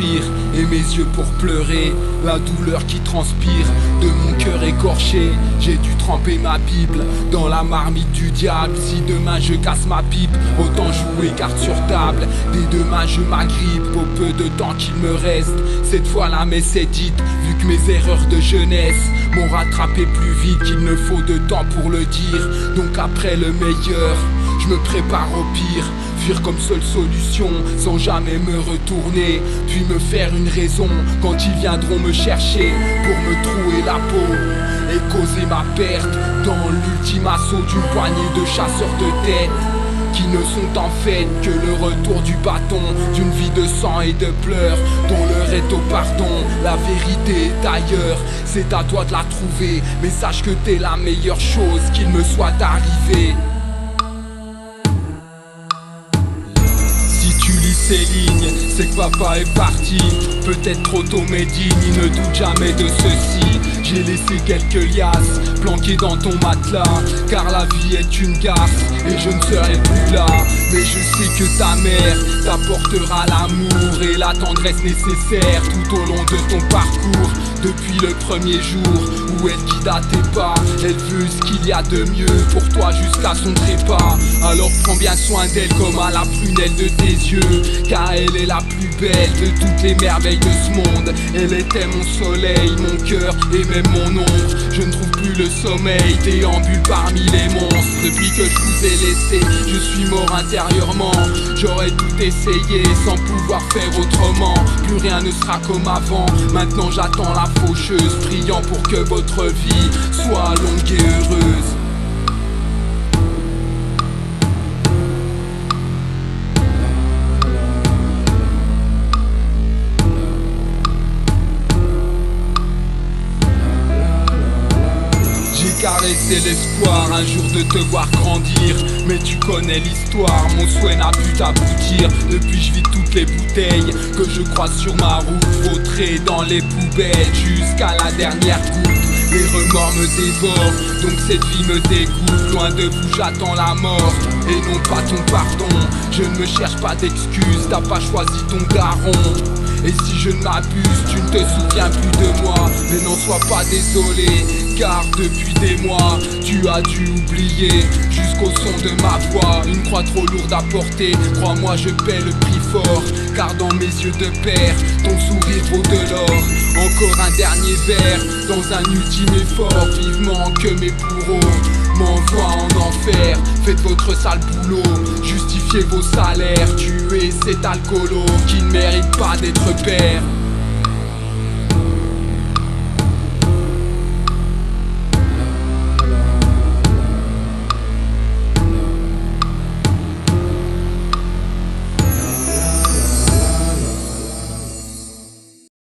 écrire et mes yeux pour pleurer la douleur qui transpire de mon cœur écorché. J'ai dû tremper ma Bible dans la marmite du diable. Si demain je casse ma pipe, autant jouer carte sur table. Dès demain je m'agrippe au peu de temps qu'il me reste. Cette fois la messe est dite, vu que mes erreurs de jeunesse m'ont rattrapé plus vite qu'il ne faut de temps pour le dire. Donc après le meilleur, je me prépare au pire. Fuir comme seule solution, sans jamais me retourner. Puis me faire une raison quand ils viendront me chercher pour me trouer la peau et causer ma perte dans l'ultime assaut d'une poignée de chasseurs de tête qui ne sont en fait que le retour du bâton d'une vie de sang et de pleurs dont l'heure est au pardon. La vérité est ailleurs, c'est à toi de la trouver, mais sache que t'es la meilleure chose qu'il me soit arrivé. Ces lignes, c'est que papa est parti, peut-être trop tôt mais digne, il ne doute jamais de ceci. J'ai laissé quelques liasses planquées dans ton matelas, car la vie est une gaffe et je ne serai plus là. Mais je sais que ta mère t'apportera l'amour et la tendresse nécessaire tout au long de ton parcours. Depuis le premier jour où elle guide à tes pas, elle veut ce qu'il y a de mieux pour toi jusqu'à son trépas. Alors prends bien soin d'elle comme à la prunelle de tes yeux, car elle est la plus belle de toutes les merveilles de ce monde. Elle était mon soleil, mon cœur et même mon ombre. Je ne trouve plus le sommeil, déambule parmi les monstres. Depuis que je vous ai laissé, je suis mort intérieurement. J'aurais tout essayé sans pouvoir faire autrement. Plus rien ne sera comme avant, maintenant j'attends la faucheuse, priant pour que votre vie soit longue et heureuse. J'ai caressé l'espoir un jour de te voir grandir, mais tu connais l'histoire, mon souhait n'a pu t'aboutir. Depuis je vis toutes les bouteilles que je croise sur ma route, vautrées dans les poubelles jusqu'à la dernière goutte. Les remords me dévorent, donc cette vie me dégoûte. Loin de vous j'attends la mort et non pas ton pardon. Je ne me cherche pas d'excuses, t'as pas choisi ton daron. Et si je ne m'abuse, tu ne te souviens plus de moi. Mais n'en sois pas désolé, car depuis des mois tu as dû oublier jusqu'au son de ma voix. Une croix trop lourde à porter, crois-moi je paie le prix fort, car dans mes yeux de père, ton sourire vaut de l'or. Encore un dernier verre, dans un ultime effort, vivement que mes bourreaux m'envoient en enfer. Faites votre sale boulot, justifiez vos salaires, tuez cet alcoolo qui ne mérite pas d'être père.